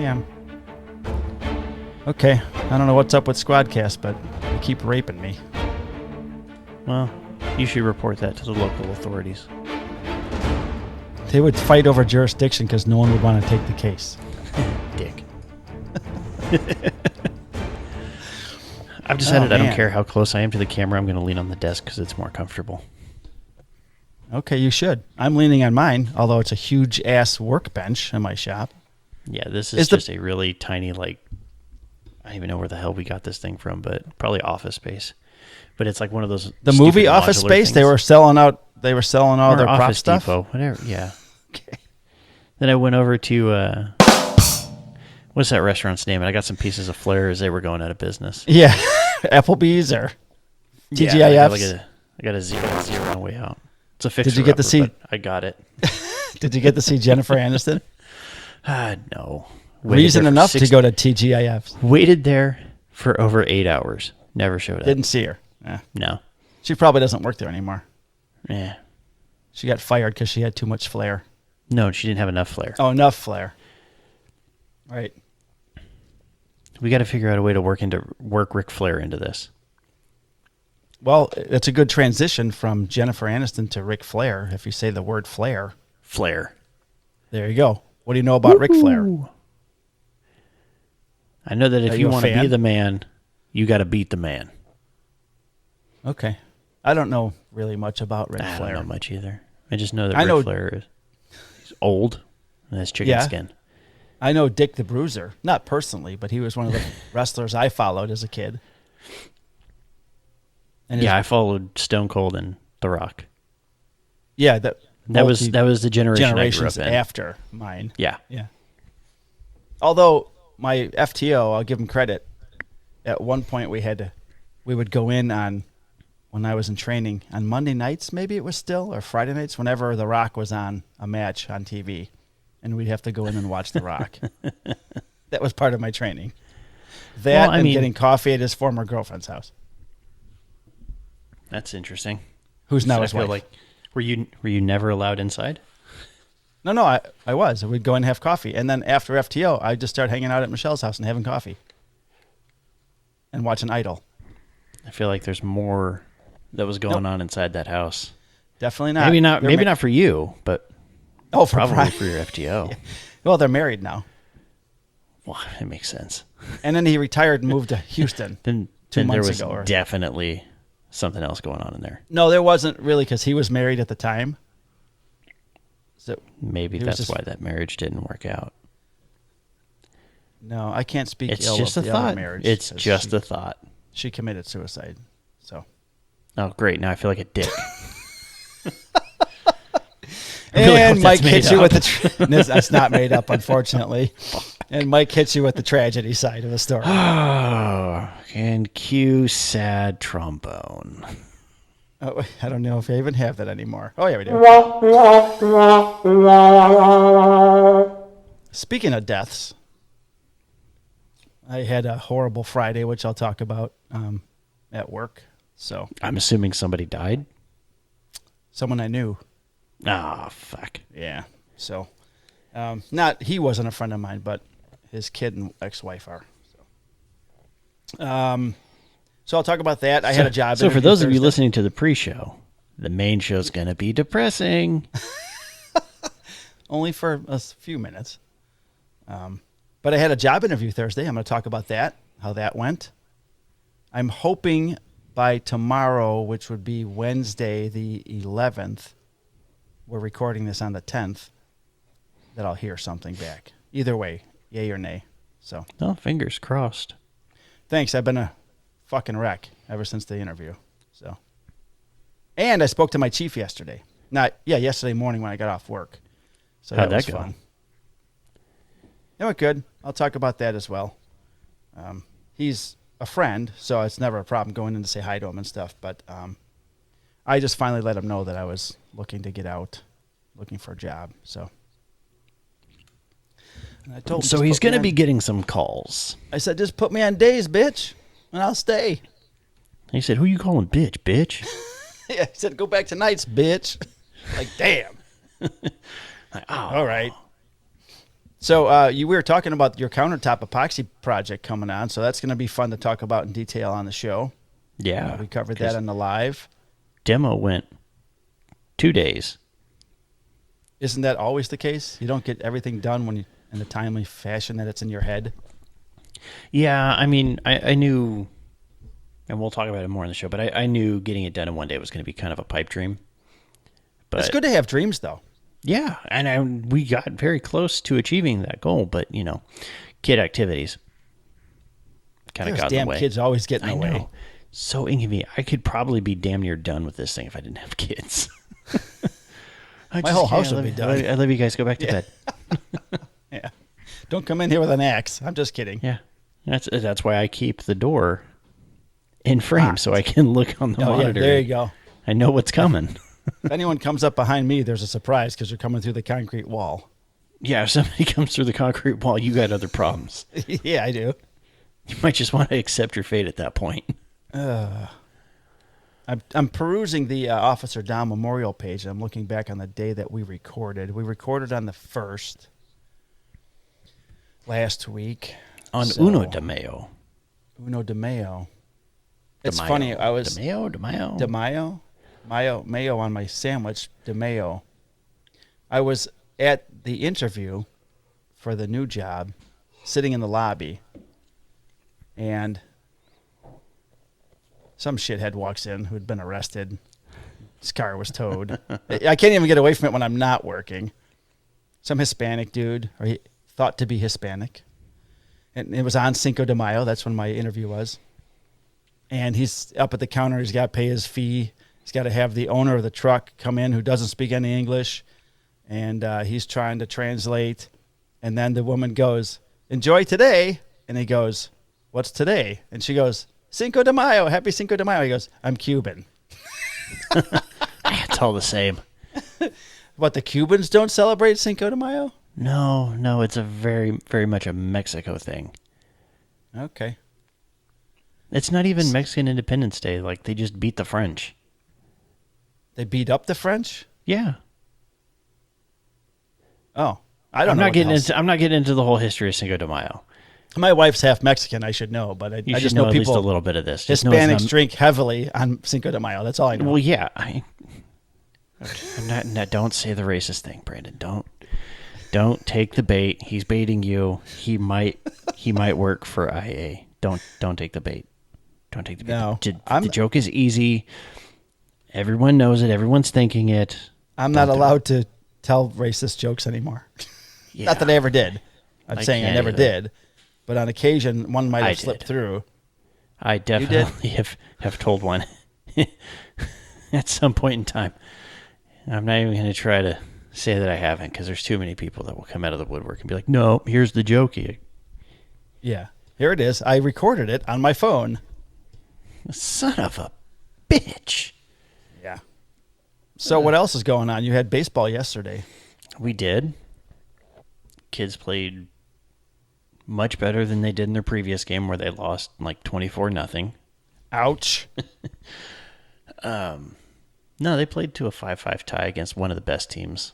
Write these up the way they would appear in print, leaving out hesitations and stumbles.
p.m. Okay, I don't know what's up with Squadcast, but they keep raping me. Well, you should report that to the local authorities. They would fight over jurisdiction because no one would want to take the case. Dick. I've decided I don't care how close I am to the camera. I'm going to lean on the desk because it's more comfortable. Okay, you should. I'm leaning on mine, although it's a huge-ass workbench in my shop. Yeah, this is just a really tiny, I don't even know where the hell we got this thing from, but probably Office Space. But it's like one of those. The movie Office Space, things. They were selling all their prop Office stuff. Depot, whatever. Yeah. Okay. Then I went over to what's that restaurant's name? And I got some pieces of flair as they were going out of business. Yeah, Applebee's or TGIFs. Yeah, I got a zero on the way out. It's a fixer. Did you get to see? I got it. Did you get to see Jennifer Aniston? No. Reason enough to go to TGIFs. Waited there for over 8 hours. Never showed up. Didn't see her. No. She probably doesn't work there anymore. Yeah. She got fired because she had too much flair. No, she didn't have enough flair. Oh, enough flair. Right. We got to figure out a way to work Ric Flair into this. Well, it's a good transition from Jennifer Aniston to Ric Flair. If you say the word Flair. Flair. There you go. What do you know about Ric Flair? I know that if you want to be the man, you got to beat the man. Okay. I don't know really much about Ric Flair. I don't know much either. I just know that Ric Flair is old and has chicken skin. I know Dick the Bruiser. Not personally, but he was one of the wrestlers I followed as a kid. And I followed Stone Cold and The Rock. Yeah, that was the generation I grew up in. After mine. Yeah. Yeah. Although my FTO, I'll give him credit. At one point we would go in on, when I was in training, on Monday nights, maybe it was still, or Friday nights, whenever The Rock was on a match on TV, and we'd have to go in and watch The Rock. That was part of my training. Getting coffee at his former girlfriend's house. That's interesting. Who's now his wife. Were you never allowed inside? No, I was. I would go in and have coffee. And then after FTO, I'd just start hanging out at Michelle's house and having coffee. And watching Idol. I feel like there's more that was going on inside that house. Definitely not. Maybe not for you, but probably for your FTO. Yeah. Well, they're married now. Well, it makes sense. And then he retired and moved to Houston. then 2 months there was ago. Definitely something else going on in there. No, there wasn't really, because he was married at the time. So maybe that's why that marriage didn't work out. No, I can't speak it's ill just of a the thought. other marriage. It's just a thought. She committed suicide. So. Oh, great. Now I feel like a dick. And Mike hits you with the... That's not made up, unfortunately. And Mike hits you with the tragedy side of the story. Oh, and cue sad trombone. Oh, I don't know if I even have that anymore. Oh, yeah, we do. Speaking of deaths, I had a horrible Friday, which I'll talk about at work. So I'm assuming somebody died? Someone I knew. Ah, fuck. Yeah. So, he wasn't a friend of mine, but his kid and ex-wife are. So I'll talk about that. I had a job. So for those of you listening to the pre-show, the main show's going to be depressing. Only for a few minutes. But I had a job interview Thursday. I'm going to talk about that, how that went. I'm hoping by tomorrow, which would be Wednesday the 11th, we're recording this on the 10th, that I'll hear something back. Either way, yay or nay. So. Oh, fingers crossed. Thanks. I've been a fucking wreck ever since the interview. So. And I spoke to my chief yesterday. Yesterday morning when I got off work. So How'd that was that go? fun. It went good. I'll talk about that as well. He's a friend, so it's never a problem going in to say hi to him and stuff. But I just finally let him know that I was looking to get out, looking for a job. So. And I told him, so he's going to be getting some calls. I said, just put me on days, bitch, and I'll stay. He said, who you calling bitch? Yeah, he said, go back to nights, bitch. Like, damn. Like, oh. All right. So we were talking about your countertop epoxy project coming on, so that's going to be fun to talk about in detail on the show. Yeah. We covered that on the live. Demo went 2 days. Isn't that always the case? You don't get everything done when you in the timely fashion that it's in your head? Yeah, I mean, I knew, and we'll talk about it more in the show, but I knew getting it done in 1 day was going to be kind of a pipe dream. But It's good to have dreams, though. yeah, and we got very close to achieving that goal, but, kid activities kind of got in the way. Damn kids always get in the way. Know. So inconvenient. I could probably be damn near done with this thing if I didn't have kids. My whole house would be done. I love you guys. Go back to bed. Yeah. Don't come in here with an axe. I'm just kidding. Yeah. That's why I keep the door in frame so I can look on the monitor. Yeah, there you go. I know what's coming. If anyone comes up behind me, there's a surprise because you're coming through the concrete wall. Yeah, if somebody comes through the concrete wall, you got other problems. Yeah, I do. You might just want to accept your fate at that point. I'm perusing the Officer Don Memorial page, and I'm looking back on the day that we recorded. We recorded on the 1st last week. On Uno de Mayo. Uno de Mayo. It's funny. I was... De Mayo? De Mayo? Mayo on my sandwich. De Mayo. I was at the interview for the new job, sitting in the lobby, and some shithead walks in who had been arrested. His car was towed. I can't even get away from it when I'm not working. Some Hispanic dude, or he thought to be Hispanic. And it was on Cinco de Mayo. That's when my interview was. And he's up at the counter. He's got to pay his fee. He's got to have the owner of the truck come in who doesn't speak any English. And he's trying to translate. And then the woman goes, "Enjoy today." And he goes, "What's today?" And she goes, "Cinco de Mayo. Happy Cinco de Mayo." He goes, "I'm Cuban." It's all the same. What, the Cubans don't celebrate Cinco de Mayo? No, it's a very, very much a Mexico thing. Okay. It's not even Mexican Independence Day. Like, they just beat the French. They beat up the French? Yeah. Oh, I don't know. I'm not getting into the whole history of Cinco de Mayo. My wife's half Mexican, I should know, but I just know at people. Least a little bit of this. Hispanics drink heavily on Cinco de Mayo. That's all I know. Well, yeah. Don't say the racist thing, Brandon. Don't take the bait. He's baiting you. He might work for IA. Don't take the bait. Don't take the bait. No, the joke is easy. Everyone knows it. Everyone's thinking it. I'm not allowed to tell racist jokes anymore. Yeah. Not that I ever did. I'm saying I never either. did. But on occasion, one might have slipped through. I definitely have told one at some point in time. I'm not even going to try to say that I haven't, because there's too many people that will come out of the woodwork and be like, "No, here's the jokey." Yeah, here it is. I recorded it on my phone. Son of a bitch. Yeah. So what else is going on? You had baseball yesterday. We did. Kids played much better than they did in their previous game, where they lost like 24-0. Ouch. No, they played to a 5-5 tie against one of the best teams.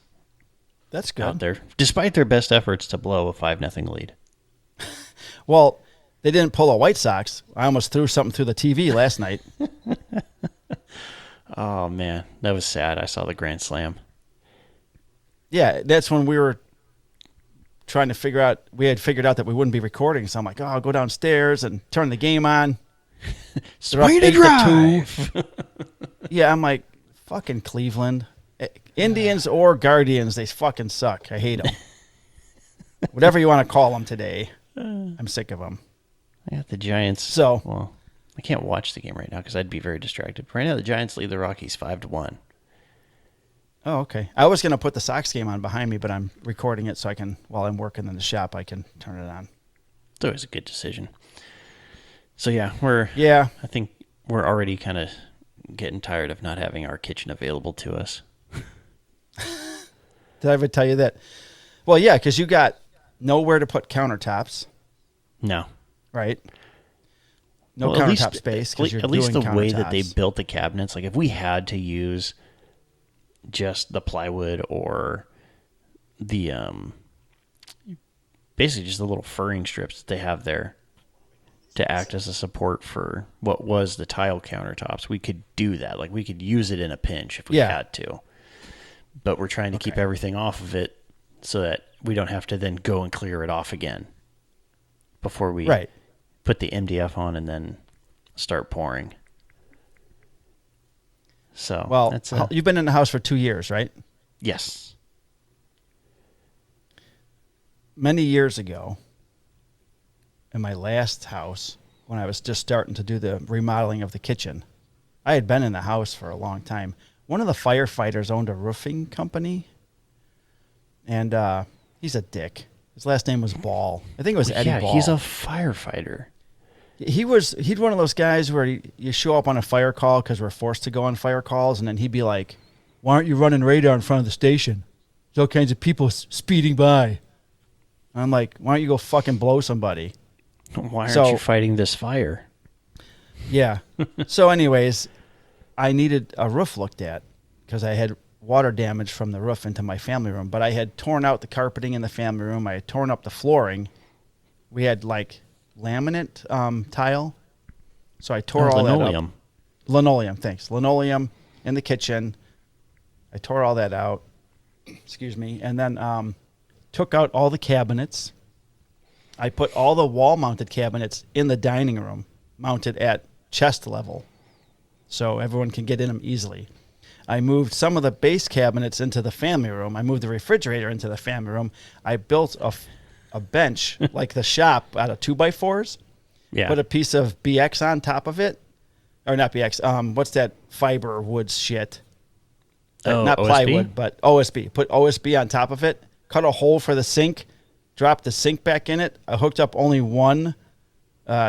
That's good. Out there, despite their best efforts to blow a 5-0 lead. Well, they didn't pull a White Sox. I almost threw something through the TV last night. Oh, man. That was sad. I saw the grand slam. Yeah, that's when we were trying to figure out, we had figured out that we wouldn't be recording. So I'm like, I'll go downstairs and turn the game on. Spray to drive. Yeah, I'm like, fucking Cleveland. Indians or Guardians, they fucking suck. I hate them. Whatever you want to call them today. I'm sick of them. I got the Giants. Well, I can't watch the game right now because I'd be very distracted. Right now, the Giants lead the Rockies 5-1. Oh, okay. I was going to put the Sox game on behind me, but I'm recording it so I can, while I'm working in the shop, I can turn it on. It's always a good decision. So, yeah, I think we're already kind of getting tired of not having our kitchen available to us. Did I ever tell you that? Well, yeah, because you got nowhere to put countertops. No. Right? No countertop space. At least the way that they built the cabinets, like if we had to use just the plywood or the basically just the little furring strips that they have there to act as a support for what was the tile countertops. We could do that. Like, we could use it in a pinch if we had to. But we're trying to keep everything off of it so that we don't have to then go and clear it off again before we put the MDF on and then start pouring. So, well, you've been in the house for 2 years, right? Yes. Many years ago, in my last house, when I was just starting to do the remodeling of the kitchen, I had been in the house for a long time. One of the firefighters owned a roofing company, and he's a dick. His last name was Ball. I think it was Eddie Ball. Yeah, he's a firefighter. He's one of those guys where you show up on a fire call because we're forced to go on fire calls, and then he'd be like, "Why aren't you running radar in front of the station? There's all kinds of people speeding by." And I'm like, "Why don't you go fucking blow somebody?" Why aren't you fighting this fire? Yeah. So anyways, I needed a roof looked at because I had water damage from the roof into my family room, but I had torn out the carpeting in the family room. I had torn up the flooring. We had like laminate tile. So I tore all that up. Linoleum, thanks. Linoleum in the kitchen. I tore all that out. Excuse me. And then took out all the cabinets. I put all the wall-mounted cabinets in the dining room, mounted at chest level, so everyone can get in them easily. I moved some of the base cabinets into the family room. I moved the refrigerator into the family room. I built a bench like the shop out of 2x4s. Yeah. Put a piece of BX on top of it. Or not BX. What's that fiber wood shit? Not OSB? Plywood, but OSB. Put OSB on top of it. Cut a hole for the sink. Dropped the sink back in it. I hooked up only one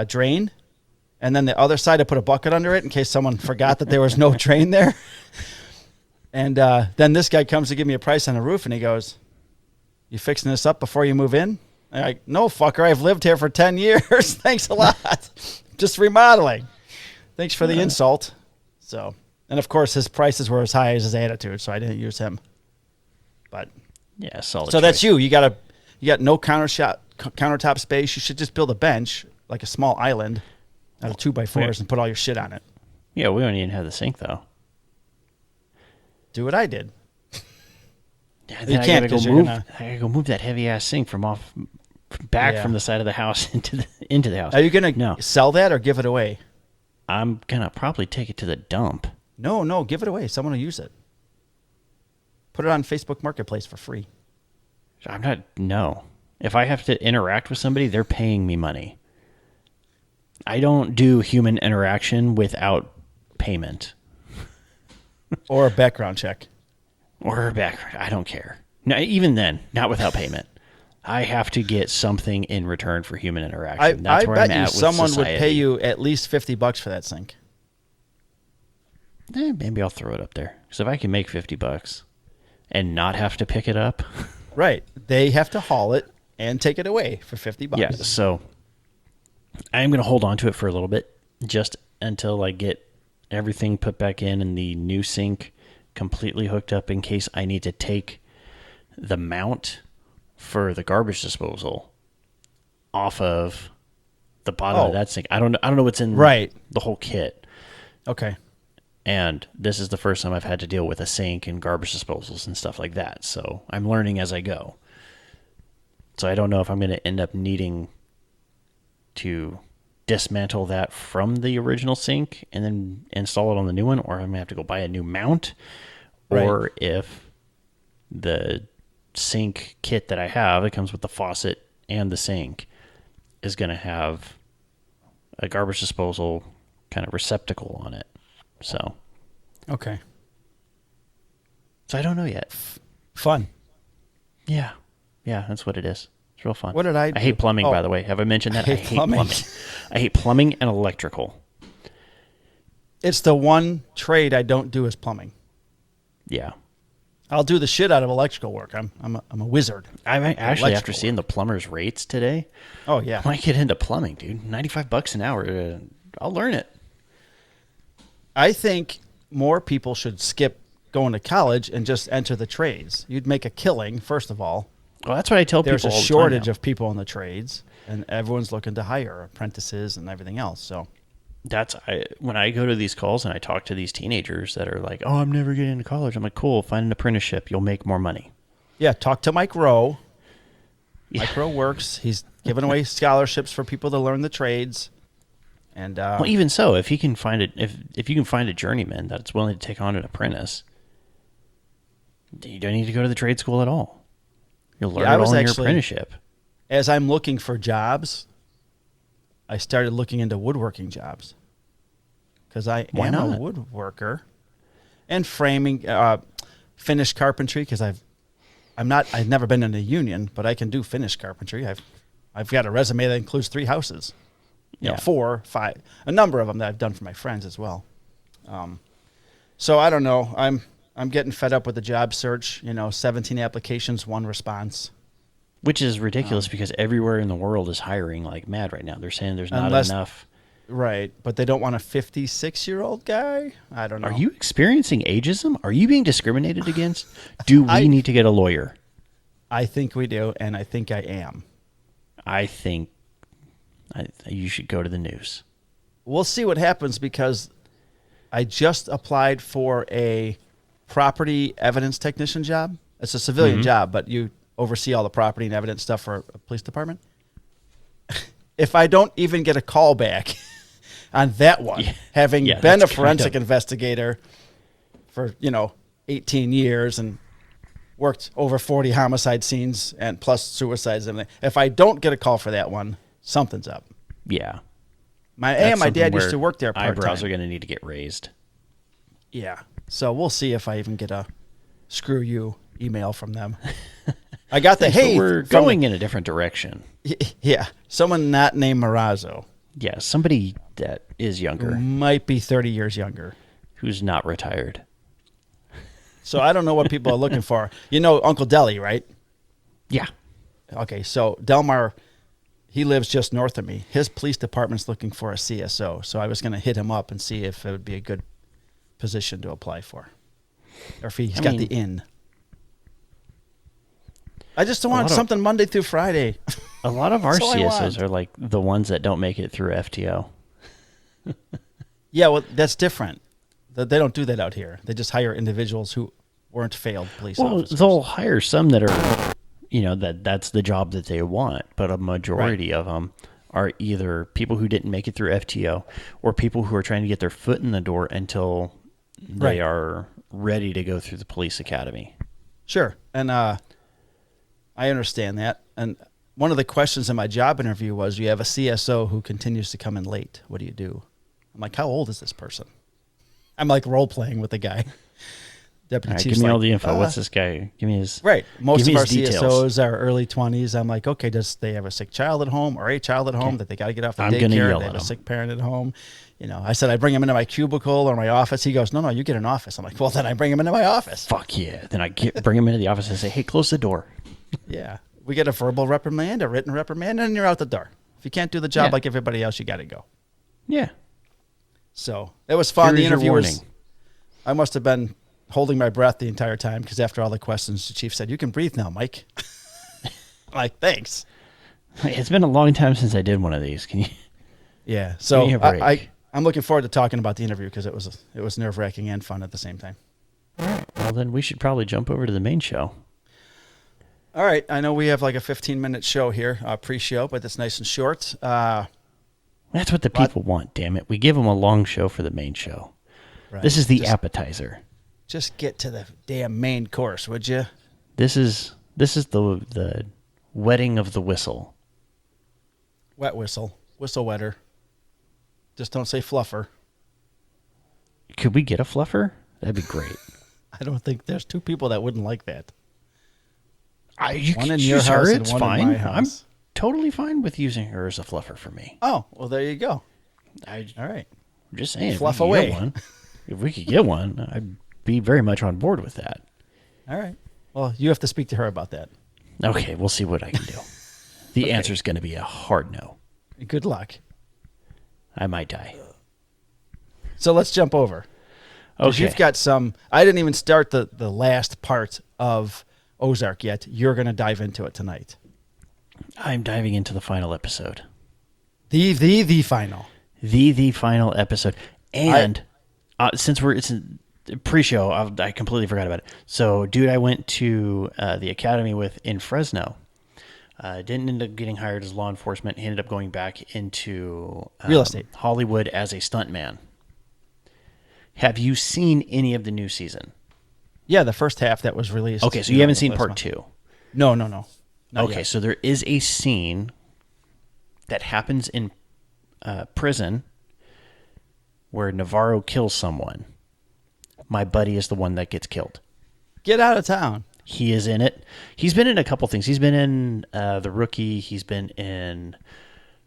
drain. And then the other side, I put a bucket under it in case someone forgot that there was no drain there. And then this guy comes to give me a price on the roof, and he goes, "You fixing this up before you move in?" I'm like, "No, fucker. I've lived here for 10 years. Thanks a lot. Just remodeling. Thanks for the insult." So, and of course, his prices were as high as his attitude, so I didn't use him. But yeah, solid. So choice. That's you. You got no countertop space. You should just build a bench, like a small island, out of 2x4s, and put all your shit on it. Yeah, we don't even have the sink though. Do what I did. Yeah, you can't I gotta go move that heavy ass sink from the side of the house into the house. Are you gonna sell that or give it away? I'm gonna probably take it to the dump. No, give it away. Someone will use it. Put it on Facebook Marketplace for free. No. If I have to interact with somebody, they're paying me money. I don't do human interaction without payment. Or a background check. I don't care. No, even then, not without payment. I have to get something in return for human interaction. That's where I'm at with society. Someone would pay you at least $50 for that sink. Maybe I'll throw it up there. Because if I can make $50 and not have to pick it up. Right. They have to haul it and take it away for $50. Yeah, so I'm going to hold on to it for a little bit, just until I get everything put back in and the new sink completely hooked up, in case I need to take the mount for the garbage disposal off of the bottom of that sink. I don't know what's in the whole kit. Okay. And this is the first time I've had to deal with a sink and garbage disposals and stuff like that. So I'm learning as I go. So I don't know if I'm going to end up needing to dismantle that from the original sink and then install it on the new one, or I'm going to have to go buy a new mount, or if the sink kit that I have, it comes with the faucet and the sink, is going to have a garbage disposal kind of receptacle on it. So, okay. So I don't know yet. Fun. Yeah, that's what it is. It's real fun. What did I do? I hate plumbing, by the way. Have I mentioned that? I hate plumbing. I hate plumbing and electrical. It's the one trade I don't do is plumbing. Yeah. I'll do the shit out of electrical work. I'm a wizard. I actually, after seeing the plumbers' rates today, oh yeah, I might get into plumbing, dude. $95 an hour. I'll learn it. I think more people should skip going to college and just enter the trades. You'd make a killing, first of all. Well, that's what I tell there's people a all the shortage time of people in the trades, and everyone's looking to hire apprentices and everything else. So when I go to these calls and I talk to these teenagers that are like, "Oh, I'm never getting into college." I'm like, "Cool, find an apprenticeship. You'll make more money." yeah, talk to Mike Rowe. Yeah. Mike Rowe works. He's giving away scholarships for people to learn the trades. And Well, even so, if he can find it, if you can find a journeyman that's willing to take on an apprentice, you don't need to go to the trade school at all. You'll learn it all in your apprenticeship. As I'm looking for jobs, I started looking into woodworking jobs because I am a woodworker, and framing, finished carpentry because I've never been in a union, but I can do finished carpentry. I've got a resume that includes 3 houses. You know, 4, 5, a number of them that I've done for my friends as well. So I don't know. I'm getting fed up with the job search. 17 applications, 1 response. Which is ridiculous because everywhere in the world is hiring like mad right now. They're saying there's not enough. Right, but they don't want a 56-year-old guy? I don't know. Are you experiencing ageism? Are you being discriminated against? Do we need to get a lawyer? I think we do, and I think I am. I think you should go to the news. We'll see what happens because I just applied for a property evidence technician job. It's a civilian job, but you oversee all the property and evidence stuff for a police department. If I don't even get a call back on that one, having been a forensic investigator for, 18 years and worked over 40 homicide scenes and plus suicides and everything, if I don't get a call for that one, something's up. Yeah. My dad used to work there part-time. Eyebrows are going to need to get raised. Yeah. So we'll see if I even get a screw you email from them. I got the, hey. We're going in a different direction. Yeah. Someone not named Marrazzo. Yeah, somebody that is younger. Who might be 30 years younger. Who's not retired. So I don't know what people are looking for. You know Uncle Deli, right? Yeah. Okay, so Delmar, he lives just north of me. His police department's looking for a CSO, so I was going to hit him up and see if it would be a good position to apply for. Or if he's got the in. I just don't want something Monday through Friday. A lot of our CSOs are like the ones that don't make it through FTO. Yeah, well, that's different. They don't do that out here. They just hire individuals who weren't failed police officers. They'll hire some that are, that's the job that they want. But a majority of them are either people who didn't make it through FTO or people who are trying to get their foot in the door until they are ready to go through the police academy. Sure. And I understand that. And one of the questions in my job interview was, you have a CSO who continues to come in late. What do you do? I'm like, how old is this person? I'm like role-playing with the guy. Deputy Chief's give me all the info. What's this guy? Give me his Right. Most of our details. CSOs are early 20s. I'm like, okay, does they have a sick child at home or a child at home that they got to get off the daycare? They have a sick parent at home. I said I bring him into my cubicle or my office. He goes, no, you get an office. I'm like, well, then I bring him into my office. Fuck yeah. Then I bring him into the office and say, hey, close the door. Yeah. We get a verbal reprimand, a written reprimand, and you're out the door. If you can't do the job like everybody else, you got to go. Yeah. So it was fun. The interviewers, I must have been holding my breath the entire time because after all the questions, the chief said, you can breathe now, Mike. I'm like, thanks. It's been a long time since I did one of these. Can you? Yeah. So I'm looking forward to talking about the interview because it was nerve-wracking and fun at the same time. All right. Well, then we should probably jump over to the main show. All right. I know we have like a 15-minute show here, pre-show, but it's nice and short. That's what the people want, damn it. We give them a long show for the main show. Right. This is the appetizer. Just get to the damn main course, would you? This is the wetting of the whistle. Wet whistle. Whistle wetter. Just don't say fluffer. Could we get a fluffer? That'd be great. I don't think there's 2 people that wouldn't like that. You one can in your house and one fine. in my house. I'm totally fine with using her as a fluffer for me. Oh, well, there you go. All right. I'm just saying. Fluff away. If we could get one, I'd be very much on board with that. All right. Well, you have to speak to her about that. Okay, we'll see what I can do. The answer is going to be a hard no. Good luck. I might die. So let's jump over. Okay. You've got some. I didn't even start the last part of Ozark yet. You're going to dive into it tonight. I'm diving into the final episode. The final. The final episode. And since it's a pre-show, I completely forgot about it. So, dude, I went to the academy with in Fresno. Didn't end up getting hired as law enforcement. He ended up going back into real estate, Hollywood as a stuntman. Have you seen any of the new season? Yeah, the first half that was released. Okay, so you haven't seen part 2. No. Okay, yet. So there is a scene that happens in prison where Navarro kills someone. My buddy is the one that gets killed. Get out of town. He is in it. He's been in a couple things. He's been in The Rookie. He's been in...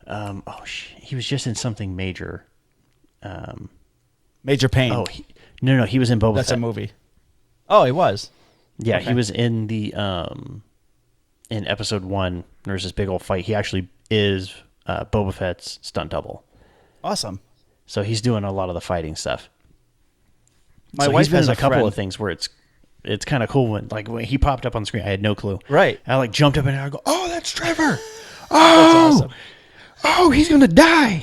he was just in something major. Major Pain. Oh, no. He was in Boba Fett. That's a movie. Oh, he was? Yeah, okay. He was in the... in episode 1, there's this big old fight. He actually is Boba Fett's stunt double. Awesome. So he's doing a lot of the fighting stuff. My wife he's been has in a couple friend. of things where it's kind of cool when he popped up on the screen. I had no clue. Right. I jumped up and I go, "Oh, that's Trevor! Oh, that's awesome. Oh, he's gonna die."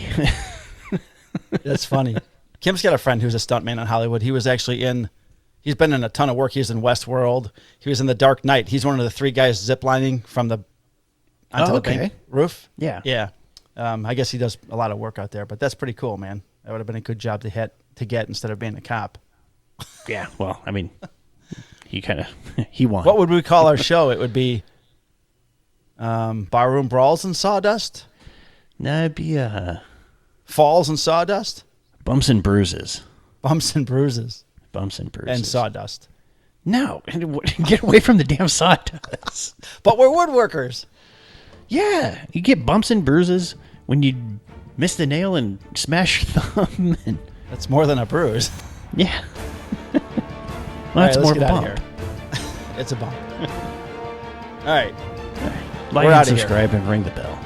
That's funny. Kim's got a friend who's a stuntman in Hollywood. He was actually he's been in a ton of work. He was in Westworld. He was in The Dark Knight. He's one of the 3 guys ziplining from onto the bank roof. Yeah. Yeah. I guess he does a lot of work out there, but that's pretty cool, man. That would have been a good job to get instead of being a cop. Yeah. Well, I mean, he won. What would we call our show? It would be Barroom Brawls and Sawdust? No, it'd be Falls and Sawdust? Bumps and Bruises. Bumps and Bruises. Bumps and Bruises. And Sawdust. No. Get away from the damn sawdust. But we're woodworkers. Yeah. You get bumps and bruises when you miss the nail and smash your thumb. That's more than a bruise. Yeah. Well, that's more of a bump. It's a bump. All right. Like and subscribe and ring the bell.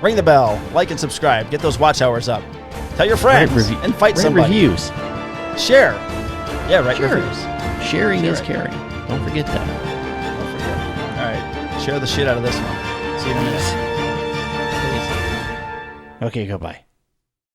Ring the bell. Like and subscribe. Get those watch hours up. Tell your friends and fight somebody. Reviews. Share. Yeah, write reviews. Sharing is caring. Don't forget that. Don't forget. All right. Share the shit out of this one. See you in a minute. Please. Okay, goodbye.